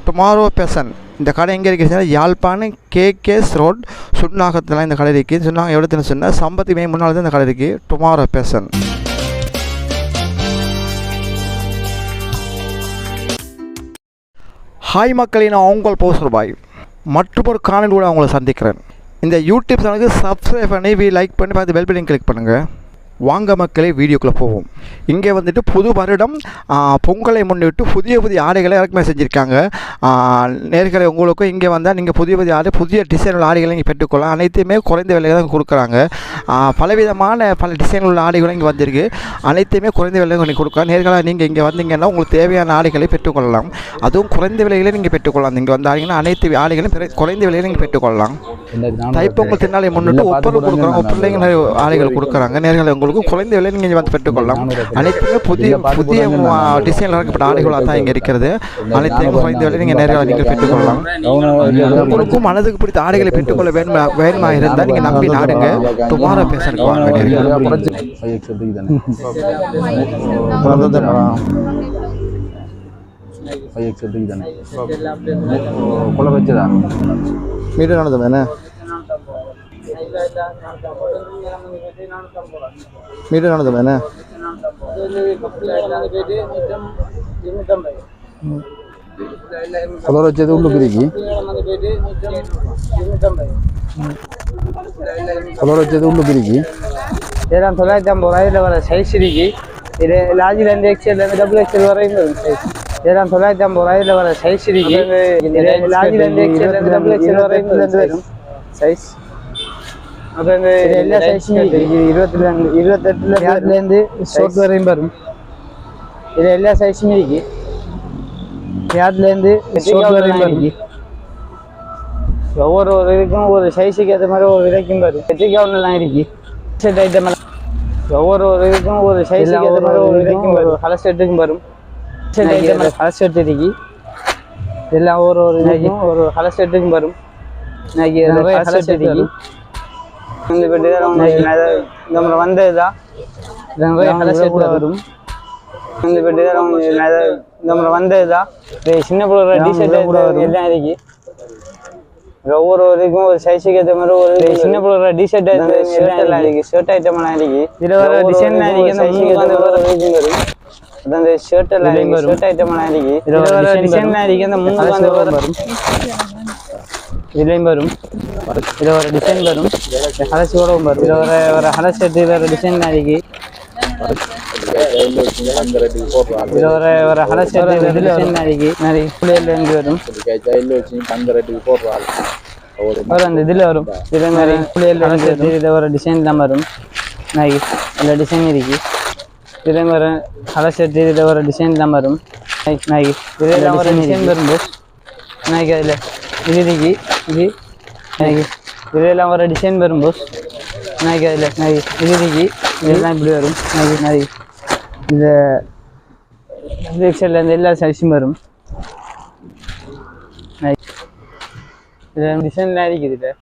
Tomorrow fashion. இந்த கடை எங்கே இருக்குது? யாழ்ப்பாணம் கேகேஎஸ் ரோட் சுன்னாகத்தில் இந்த கடை இருக்குது. சுன்னாகம் எவ்வளோன்னு சொன்னால் சம்பத்தி மே முன்னால் தான் இந்த கடை இருக்குது. Tomorrow fashion. ஹாய் மக்களே, நான் உங்கள் போஸ்டர் பாய். மற்றொரு காணொளி கூட அவங்களை சந்திக்கிறேன். இந்த யூடியூப் சேனலுக்கு சப்ஸ்கிரைப் பண்ணி லைக் பண்ணி பார்த்து பெல் பட்டன் கிளிக் பண்ணுங்கள். வாங்க மக்களே, வீடியோக்குள்ளே போவோம். இங்கே வந்துட்டு புது வருடம் பொங்கலை முன்னிட்டு புதிய ஆடைகளை இறக்குமதி செஞ்சுருக்காங்க. நேர்களை உங்களுக்கும் இங்கே வந்தால் நீங்கள் புதிய ஆடை புதிய டிசைன் உள்ள ஆடைகளை இங்கே பெற்றுக்கொள்ளலாம். அனைத்துமே குறைந்த விலையில் தான் கொடுக்குறாங்க. பல டிசைன் உள்ள ஆடைகளும் இங்கே வந்திருக்கு. அனைத்துமே குறைந்த விலையில் நீங்கள் கொடுக்கலாம். நேர்களாக நீங்கள் இங்கே வந்தீங்கன்னா உங்களுக்கு தேவையான ஆடைகளை பெற்றுக்கொள்ளலாம். அதுவும் குறைந்த விலையிலே நீங்கள் பெற்றுக்கொள்ளலாம். நீங்கள் வந்து ஆடைங்கன்னா அனைத்து ஆடைகளும் குறைந்த விலையில் நீங்கள் பெற்றுக்கொள்ளலாம். தைப்பொங்கல் திருநாளை முன்னிட்டு ஒப்பந்தம் கொடுக்குறாங்க. பிள்ளைங்க ஆடைகள் கொடுக்குறாங்க. நேர்களை குறைந்த விலை நீங்கள் வந்து பெற்றுக்கொள்ளலாம். அனைத்துமே புதிய டிசைனில் இறக்கப்பட்ட ஆடைகளாக தான் இங்கே இருக்கிறது. அனைத்தையும் குறைந்த விலை நீங்கள் நேர்களை நீங்கள் பெற்றுக்கொள்ளலாம். உங்களுக்கும் மனதுக்கு பிடித்த ஆடைகளை பெற்றுக்கொள்ள வேணுமா இருந்தால் நீங்கள் நம்பி நாடுங்க. டுமாரோ பேஷனுக்கு வாங்க. மீட்டர் ஆனது வேணே மீட்டர் ஆனது வேணே கலர் வச்சது உள்ளுக்குறிக்கு கலர் வச்சது உள்ளுக்குறிக்கு 950 இதில் வர சைஸ் இருக்கு. இது லார்ஜிலேருந்து எக்ஸ்எல்லேருந்து டபுள் எக்ஸ்எல் வரையும் வரும் சைஸ். 950 இதில் வர சைஸ் இருக்கு. லார்ஜிலேருந்து எக்ஸ்எல்லேருந்து டபுள் எக்ஸ்எல் வரையும் வரும் சைஸ். அப்போ இந்த எல்லா சைஸும் இருக்குது. 28 ஷோர்ட் வரையும் வரும். இதில் எல்லா சைஸும் இருக்குது. யார்லேருந்து ஷோர்ட் வரையும் இருக்கு. ஒவ்வொரு இதுக்கும் ஒரு சைஸுக்கு ஏற்ற மாதிரி ஒரு விலைக்கும் வரும். எத்திரிக்காவெல்லாம் இருக்கு. செட் ஐட்டம் ஒவ்வொரு இதுக்கும் ஒரு சைஸுக்கு ஏற்ற மாதிரி ஒரு விலைக்கும் வரும். கலர் செட்டுக்கும் வரும். செட் ஐட்டம் கலர் செட் இருக்கு. இதெல்லாம் ஒரு இதுக்கும் ஒரு கலர் செட்டுக்கும் வரும். கலர் செட் இருக்கு. இந்த பெட்டு நம்ம வந்ததுதான் நிறைய கலர் செட் வரும். இந்த பெட்டு நம்ம வந்ததுதான் சின்ன பிள்ளை டிஷர்ட் எல்லாம் இருக்கு. ஒவ்வொரு இதுக்கும் ஒரு சைஸுக்கு ஏற்ற மாதிரி ஒரு சின்ன பிள்ளை டிஷர்ட் எல்லாம் இருக்கு. ஷர்ட் ஐட்டம் எல்லாம் இருக்கு. இதுல வர டிசைன் இருக்கு. அந்த ஷர்ட் எல்லாம் இருக்கு. ஷர்ட் ஐட்டம் எல்லாம் இருக்கு. இதுல வர டிசைன் இருக்கு. அந்த மூணு வந்து வரும். இதுலேயும் வரும். இதில் ஒரு டிசைன் வரும். ஹலசியோடவும் வரும். இதில் ஒரு ஹலஸ் செட்டு வேறு டிசைன் இருக்கு. இதில் ஒரு ஹலஸ் செட்டு டிசைன் இருக்கு. நிறைய புள்ளியிலேருந்து வரும். அந்த இதில் வரும். இதில் நிறைய புள்ளியிலேருந்து இதில் ஒரு டிசைன் தான் வரும். இந்த டிசைன் இருக்கு. இதில் ஒரு ஹலஸ் செட்டு இதில் ஒரு டிசைன் தான் வரும். இதில் ஒரு டிசைன் வரும். அதில் இது இருக்கு. இதெல்லாம் வர டிசைன் வரும் போஸ். அதில் இது இருக்கு. இதெல்லாம் இப்படி வரும். இந்த எக்ஸல்லேருந்து எல்லா சைஸும் வரும். இதில் டிசைன்லாம் இருக்குது. இதில்